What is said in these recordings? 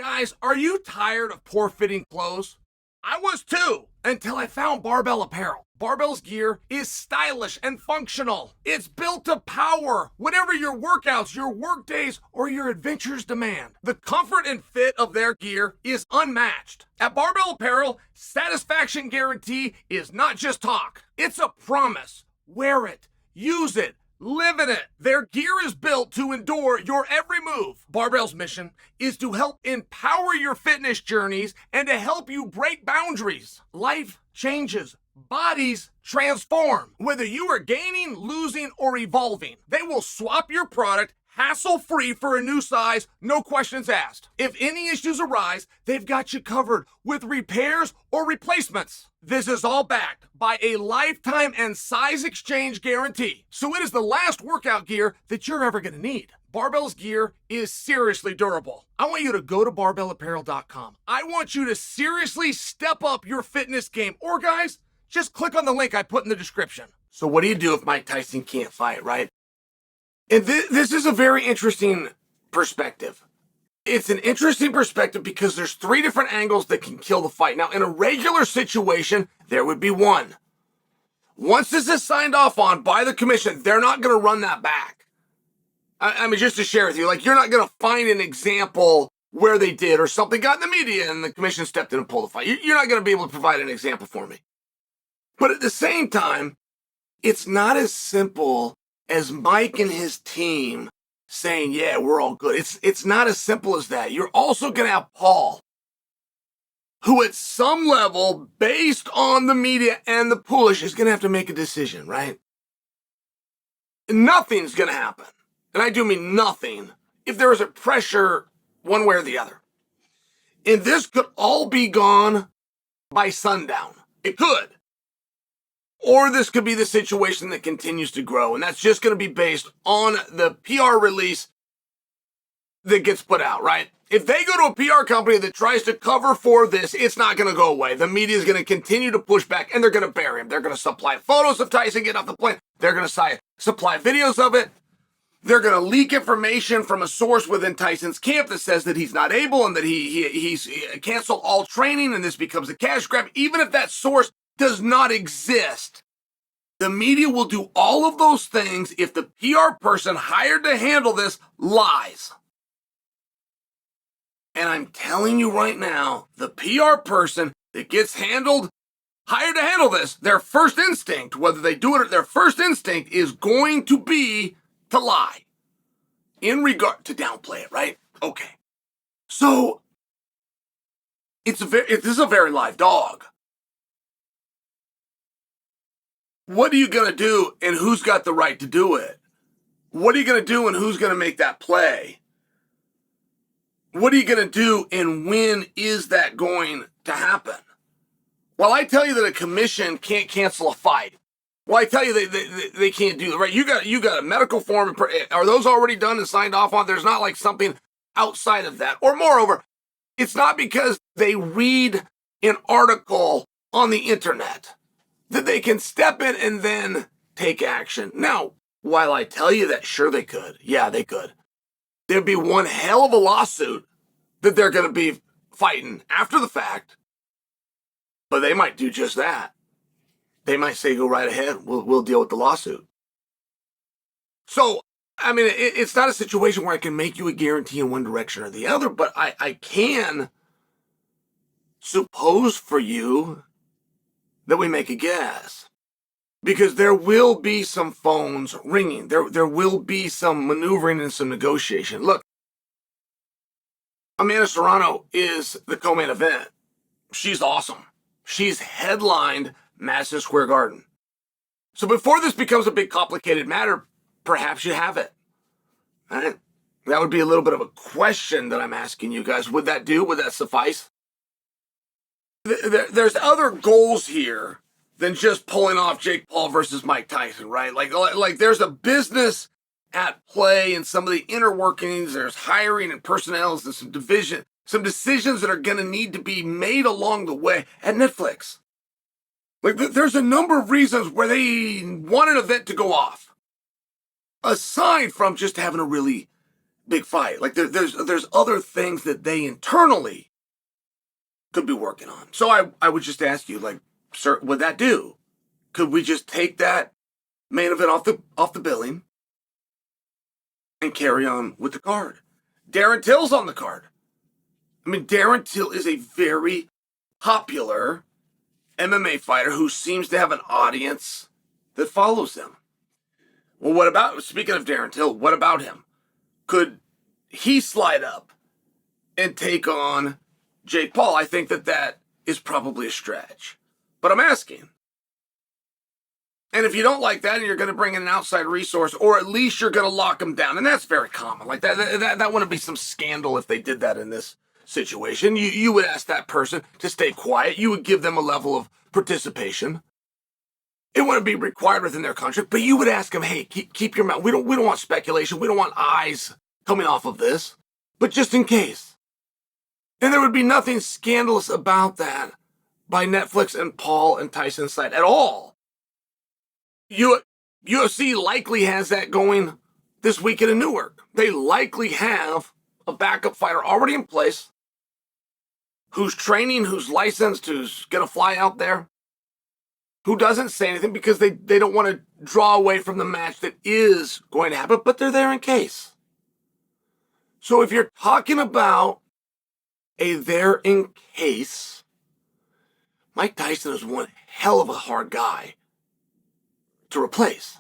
Guys, are you tired of poor-fitting clothes? I was too, until I found Barbell Apparel. Barbell's gear is stylish and functional. It's built to power whatever your workouts, your work days, or your adventures demand. The comfort and fit of their gear is unmatched. At Barbell Apparel, satisfaction guarantee is not just talk. It's a promise. Wear it, use it, live in it. Their gear is built to endure your every move. Barbell's mission is to help empower your fitness journeys and to help you break boundaries. Life changes. Bodies transform. Whether you are gaining, losing, or evolving, they will swap your product hassle-free for a new size, no questions asked. If any issues arise, they've got you covered with repairs or replacements. This is all backed by a lifetime and size exchange guarantee. So it is the last workout gear that you're ever going to need. Barbell's gear is seriously durable. I want you to go to barbellapparel.com. I want you to seriously step up your fitness game. Or guys, just click on the link I put in the description. So what do you do if Mike Tyson can't fight, right? And this is a very interesting perspective. It's an interesting perspective because there's 3 different angles that can kill the fight. Now, in a regular situation, there would be one. Once this is signed off on by the commission, they're not going to run that back. I mean, just to share with you, like, you're not going to find an example where they did or something got in the media and the commission stepped in and pulled the fight. You're not going to be able to provide an example for me. But at the same time, it's not as simple as Mike and his team saying, yeah, we're all good. It's not as simple as that. You're also going to have Paul, who at some level, based on the media and the push, is going to have to make a decision, right? Nothing's going to happen. And I do mean nothing if there is a pressure one way or the other. And this could all be gone by sundown. It could. Or this could be the situation that continues to grow, and that's just going to be based on the PR release that gets put out, right? If they go to a PR company that tries to cover for this, it's not going to go away. The media is going to continue to push back, and they're going to bury him. They're going to supply photos of Tyson getting off the plane. They're going to supply videos of it. They're going to leak information from a source within Tyson's camp that says that he's not able and that he's canceled all training, and this becomes a cash grab. Even if that source does not exist, the media will do all of those things if the PR person hired to handle this lies. And I'm telling you right now, the PR person that gets hired to handle this, their first instinct, whether they do it or their first instinct, is going to be to lie. In regard to downplay it, right? Okay. So this is a very live dog. What are you going to do and who's got the right to do it? What are you going to do and who's going to make that play? What are you going to do and when is that going to happen? Well, I tell you that a commission can't cancel a fight. Well, I tell you they can't do that, right? You got a medical form. Are those already done and signed off on? There's not like something outside of that. Or moreover, it's not because they read an article on the internet that they can step in and then take action. Now, while I tell you that, sure they could. Yeah, they could. There'd be one hell of a lawsuit that they're going to be fighting after the fact. But they might do just that. They might say, go right ahead. We'll deal with the lawsuit. So, I mean, it's not a situation where I can make you a guarantee in one direction or the other, but I can suppose for you that we make a guess. Because there will be some phones ringing. There will be some maneuvering and some negotiation. Look, Amanda Serrano is the co-main event. She's awesome. She's headlined Madison Square Garden. So before this becomes a big complicated matter, perhaps you have it. All right? That would be a little bit of a question that I'm asking you guys. Would that do? Would that suffice? There's other goals here than just pulling off Jake Paul versus Mike Tyson, right? Like there's a business at play and some of the inner workings. There's hiring and personnel and some decisions that are going to need to be made along the way at Netflix. Like there's a number of reasons where they want an event to go off. Aside from just having a really big fight. Like there's other things that they internally could be working on. So I would just ask you, like, sir, would that do? Could we just take that main event off the billing and carry on with the card? Darren Till's on the card. I mean, Darren Till is a very popular MMA fighter who seems to have an audience that follows him. Well, speaking of Darren Till, what about him? Could he slide up and take on Jake Paul? I think that is probably a stretch. But I'm asking. And if you don't like that and you're going to bring in an outside resource, or at least you're going to lock him down, and that's very common. Like that wouldn't be some scandal if they did that in this situation. You would ask that person to stay quiet. You would give them a level of participation. It wouldn't be required within their contract, but you would ask them, hey, keep your mouth. We don't want speculation. We don't want eyes coming off of this, but just in case. And there would be nothing scandalous about that by Netflix and Paul and Tyson's side at all. UFC likely has that going this weekend in Newark. They likely have a backup fighter already in place who's training, who's licensed, who's going to fly out there, who doesn't say anything because they don't want to draw away from the match that is going to happen, but they're there in case. So if you're talking about a there in case, Mike Tyson is one hell of a hard guy to replace.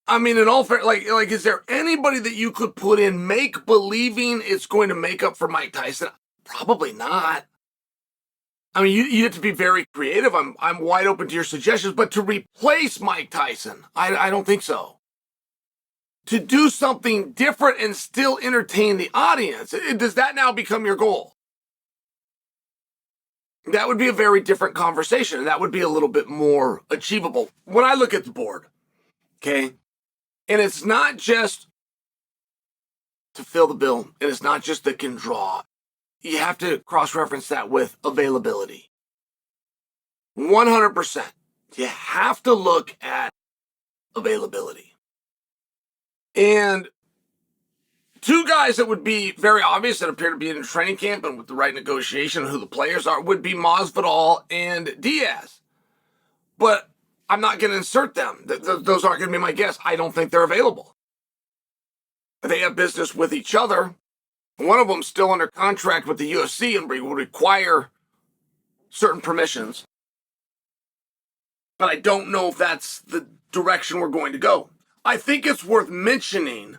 I mean, in all fair, like, is there anybody that you could put in believing it's going to make up for Mike Tyson? Probably not. I mean, you have to be very creative. I'm wide open to your suggestions, but to replace Mike Tyson, I don't think so. To do something different and still entertain the audience, does that now become your goal? That would be a very different conversation, and that would be a little bit more achievable. When I look at the board, okay, and it's not just to fill the bill, and it's not just that can draw. You have to cross-reference that with availability. 100%. You have to look at availability. And two guys that would be very obvious that appear to be in a training camp and with the right negotiation who the players are would be Masvidal and Diaz. But I'm not going to insert them. Those aren't going to be my guess. I don't think they're available. They have business with each other. One of them still under contract with the UFC and will require certain permissions. But I don't know if that's the direction we're going to go. I think it's worth mentioning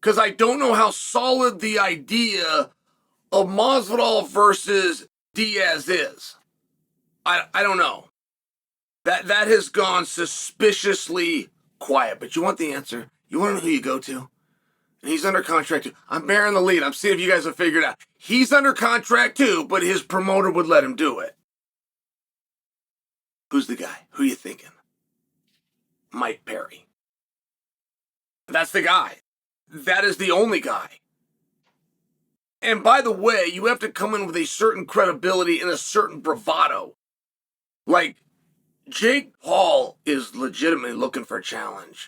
because I don't know how solid the idea of Masvidal versus Diaz is. I don't know. That has gone suspiciously quiet, but you want the answer. You want to know who you go to? And he's under contract too. I'm bearing the lead. I'm seeing if you guys have figured out. He's under contract too, but his promoter would let him do it. Who's the guy? Who you thinking? Mike Perry. That's the guy. That is the only guy. And by the way, you have to come in with a certain credibility and a certain bravado. Like, Jake Paul is legitimately looking for a challenge.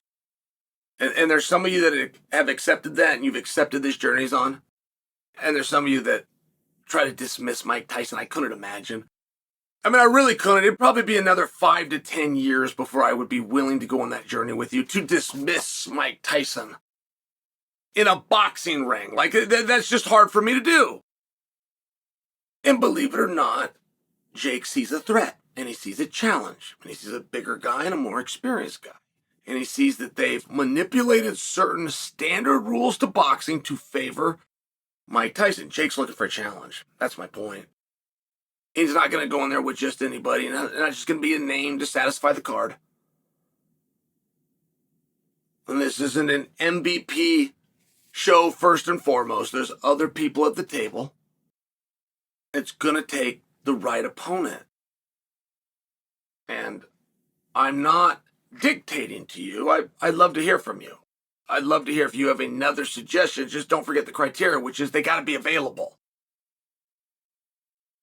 And there's some of you that have accepted that and you've accepted this journey he's on. And there's some of you that try to dismiss Mike Tyson. I couldn't imagine. I mean, I really couldn't. It'd probably be another 5 to 10 years before I would be willing to go on that journey with you to dismiss Mike Tyson in a boxing ring. Like, that's just hard for me to do. And believe it or not, Jake sees a threat and he sees a challenge and he sees a bigger guy and a more experienced guy. And he sees that they've manipulated certain standard rules to boxing to favor Mike Tyson. Jake's looking for a challenge. That's my point. He's not going to go in there with just anybody. Not just going to be a name to satisfy the card. And this isn't an MVP show first and foremost. There's other people at the table. It's going to take the right opponent. And I'm not dictating to you. I'd love to hear from you. I'd love to hear if you have another suggestion. Just don't forget the criteria, which is they got to be available.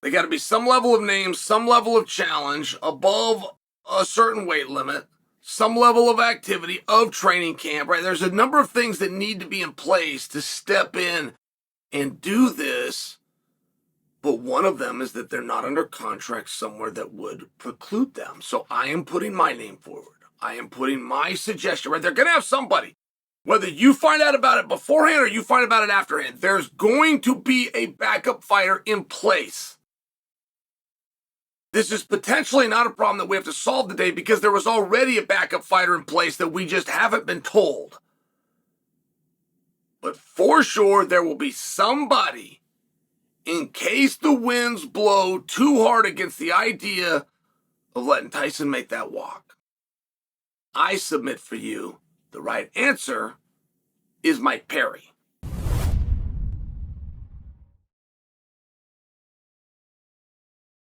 They got to be some level of name, some level of challenge, above a certain weight limit, some level of activity of training camp, right? There's a number of things that need to be in place to step in and do this. But one of them is that they're not under contract somewhere that would preclude them. So I am putting my name forward. I am putting my suggestion, right? They're going to have somebody. Whether you find out about it beforehand or you find about it afterhand, there's going to be a backup fighter in place. This is potentially not a problem that we have to solve today because there was already a backup fighter in place that we just haven't been told. But for sure, there will be somebody in case the winds blow too hard against the idea of letting Tyson make that walk. I submit for you the right answer is Mike Perry.